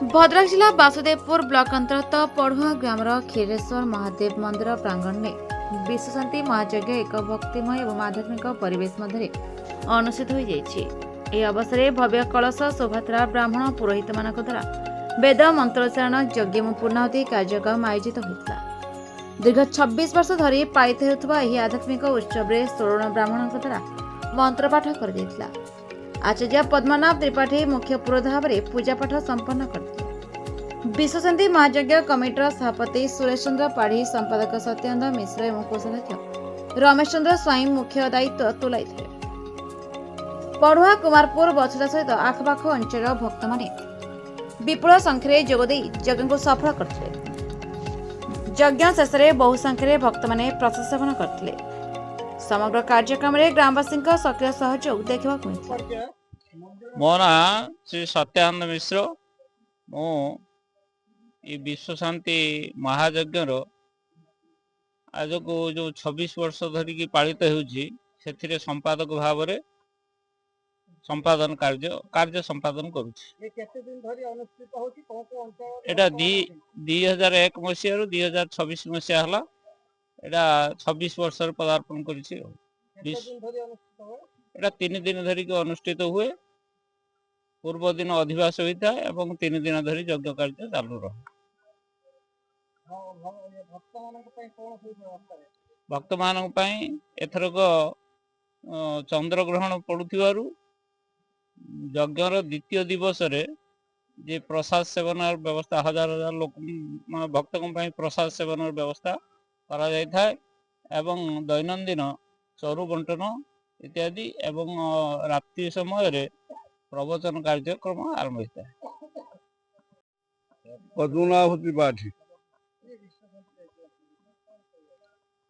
भद्रक जिला बासुदेवपुर ब्लॉक अंतर्गत पढ़ुआ ग्रामर क्षीरेश्वर महादेव मंदिर प्रांगण में विश्वशांति महायज्ञ एक भक्तिमय और आध्यात्मिक परिवेश मध्य अनुष्ठित हो जाइए। अवसर में भव्य कलश शोभायात्रा ब्राह्मण पुरोहित मान द्वारा वेद मंत्रोच्चारण यज्ञ और पूर्णाहुति कार्यक्रम आयोजित होता। दीर्घ 26 वर्ष धरी पालित होता यह आध्यात्मिक उत्सव में 16 ब्राह्मण द्वारा मंत्रपाठ कर आचार्य पद्मनाभ त्रिपाठी मुख्य पुरोहित भाव में पूजापाठ संपन्न करते। विश्वशांति महायज्ञ कमिटर सभापति सुरेश चंद्र पाढ़ी, संपादक सत्यानंद मिश्र और कोषाध्यक्ष रमेश चंद्र स्वाई मुख्य दायित्व तुलाई। पढ़ुआ कुमारपुर बछड़ा सहित आखपाख अंचल भक्त माने विपुल संख्यारे जोगदे यज्ञ को सफल करते। यज्ञ शेष में बहु संख्यारे भक्त माने प्रसाद सेवन करते। समग्र कार्यक्रम में ग्रामवासी सक्रिय सहयोग देखा मिलता। मो ना श्री सत्यानंद मिश्र मु विश्वशांति महायज्ञ आज को जो 26 वर्ष धरिकी पालित हो संपादक भाव में संपादन कार्य संपादन करुँचा 2001 मसीह 2026 मसीहा है। एटा 26 वर्ष पदार्पण कर 3 दिन धरिक अनुष्ठित हुए। पूर्व दिन अधिवास होता है और 3 दिन धरी यज्ञ कार्य चालू रहे। भक्त मान एथरक चंद्रग्रहण पड़ुथिबारु यज्ञर द्वितीय दिवस रे जे प्रसाद सेवन व्यवस्था हजार हजार लोक भक्त प्रसाद सेवन व्यवस्था करा जाय थाए एवं दैनंदिन चरु बंटन इत्यादि एवं रात्रि समय रे प्रवचन कार्यक्रम आरंभ होता है। पद्मनाभ त्रिपाठी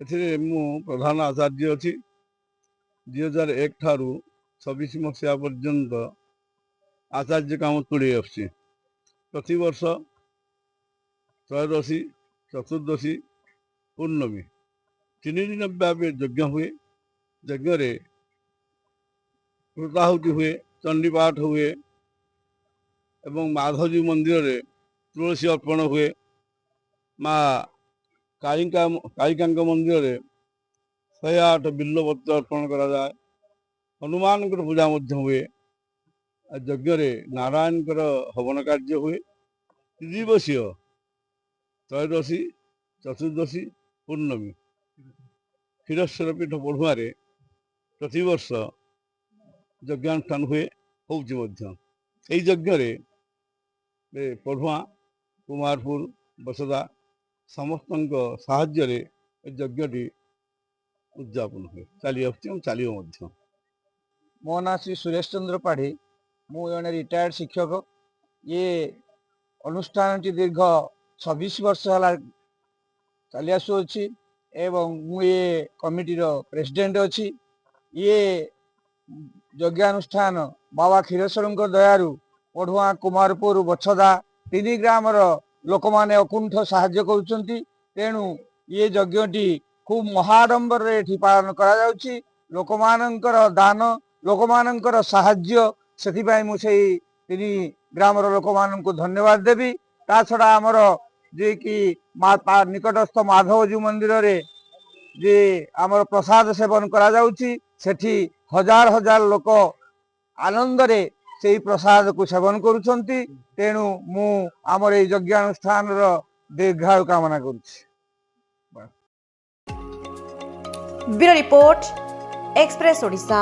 प्रधान आचार्य अच्छी 2001 ठारू 26 मसीहा पर्यंत आचार्य काम तुले आसी। प्रति वर्ष त्रयोदशी चतुर्दशी पूर्णमी 3 दिन व्यापी यज्ञ हुए। यज्ञ कृताहुति हुए, चंडीपाठ हुए एवं माधवजी मंदिर रे तुलसी अर्पण हुए। माँ कालिका मंदिर रे 108 बिल्लपत्र अर्पण करा जाए। हनुमान पूजा हुए। यज्ञ नारायण हवन कार्य हुए। दिवसीय त्रयोदशी चतुर्दशी पूर्णमी क्षीरेश्वर पीठ पढ़ुआ प्रतिवर्ष यज्ञानुष्ठान हुए यज्ञ पढ़ुआ कुमारपुर बसदा समस्त साहाय्य यज्ञ उद्यापन हुए चलिए। मो ना श्री सुरेश चंद्र पाढ़ी मु जने रिटायर्ड शिक्षक। ये अनुष्ठान दीर्घ 26 वर्ष है चली आसुची एवं मु ये कमिटी प्रेसिडेंट अच्छी। ये यज्ञानुष्ठान बाबा क्षीरेश्वर दयारु पढ़ुआ कुमारपुर बछदा 3 ग्रामर लोक माने अकुंठ साहाय्य करुछंती। तेणु ये यज्ञटी खूब महाडंबर रे पालन करा जाउची। लोक मानकर दान लोक मानकर साहाय्य से मुझे 3 ग्रामर लोक मान को धन्यवाद देवी। ता छड़ा आमर जे कि निकटस्थ माधवजी मंदिर रे जे आमर प्रसाद सेवन करा जाउची। सेठी हजार हजार लोक आनंद रे से प्रसाद को सेवन करुछंती। तेणु मु आमर ए यज्ञानुष्ठान दीर्घायु कामना करुछि। Bureau report Express Odisha.